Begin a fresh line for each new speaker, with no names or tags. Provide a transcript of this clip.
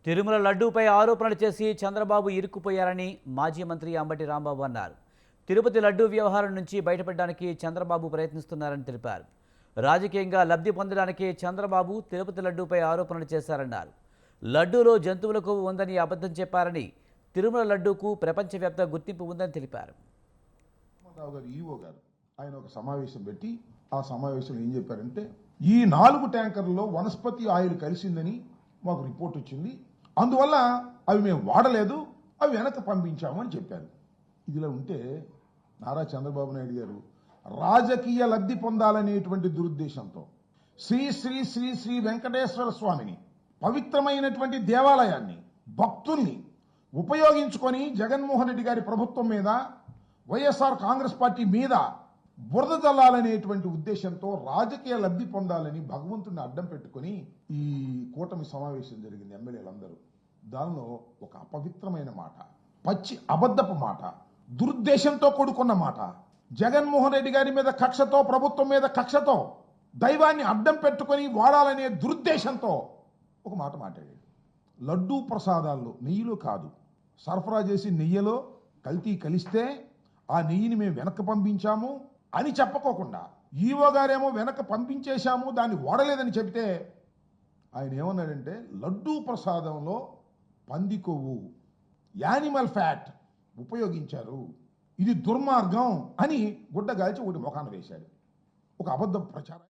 తిరుమల లడ్డూపై ఆరోపణలు చేసి చంద్రబాబు ఇరుక్కుపోయారని మాజీ మంత్రి అంబటి రాంబాబు అన్నారు. తిరుపతి లడ్డూ వ్యవహారం నుంచి బయటపడడానికి చంద్రబాబు ప్రయత్నిస్తున్నారని తెలిపారు. రాజకీయంగా లబ్ధి పొందడానికి చంద్రబాబు తిరుపతి లడ్డూపై ఆరోపణలు చేశారన్నారు. లడ్డూలో జంతువుల కొవ్వు ఉందని అబద్ధం చెప్పారని, తిరుమల లడ్డూకు ప్రపంచవ్యాప్త గుర్తింపు ఉందని తెలిపారు.
ఆయన ఒక సమావేశం పెట్టి ఆ సమావేశంలో ఏం చెప్పారంటే, ఈ 4 ట్యాంకర్లలో వనస్పతి ఆయిల్ కలిసిందని మాకు రిపోర్ట్ వచ్చింది, అందువల్ల అవి మేము వాడలేదు, అవి వెనక పంపించాము అని చెప్పారు. ఇదిలా ఉంటే నారా చంద్రబాబు నాయుడు గారు రాజకీయ లబ్ధి పొందాలనేటువంటి దురుద్దేశంతో శ్రీ శ్రీ శ్రీ శ్రీ వెంకటేశ్వర స్వామిని, పవిత్రమైనటువంటి దేవాలయాన్ని, భక్తుల్ని ఉపయోగించుకొని జగన్మోహన్ రెడ్డి గారి ప్రభుత్వం మీద, వైఎస్ఆర్ కాంగ్రెస్ పార్టీ మీద బురద జల్లాలనేటువంటి ఉద్దేశంతో రాజకీయ లబ్ధి పొందాలని భగవంతుడిని అడ్డం పెట్టుకుని ఈ కూటమి సమావేశం జరిగింది. ఎమ్మెల్యేలందరూ దానిలో ఒక అపవిత్రమైన మాట, పచ్చి అబద్ధపు మాట, దురుద్దేశంతో కూడుకున్న మాట, జగన్మోహన్ రెడ్డి గారి మీద కక్షతో, ప్రభుత్వం మీద కక్షతో, దైవాన్ని అడ్డం పెట్టుకుని వాడాలనే దురుద్దేశంతో ఒక మాట మాట్లాడాడు. లడ్డూ ప్రసాదాల్లో నెయ్యిలో కాదు, సరఫరా చేసి నెయ్యిలో కల్తీ కలిస్తే ఆ నెయ్యిని మేము వెనక్కి పంపించాము అని చెప్పకోకుండా, ఈవో గారేమో వెనక్కి పంపించేశాము, దాన్ని వాడలేదని చెబితే ఆయన ఏమన్నాడంటే, లడ్డూ ప్రసాదంలో పంది కొవ్వు, యానిమల్ ఫ్యాట్ ఉపయోగించారు, ఇది దుర్మార్గం అని గుడ్డగాల్చి ఒకటి ముఖాన వేశాడు. ఒక అబద్ధ ప్రచారం.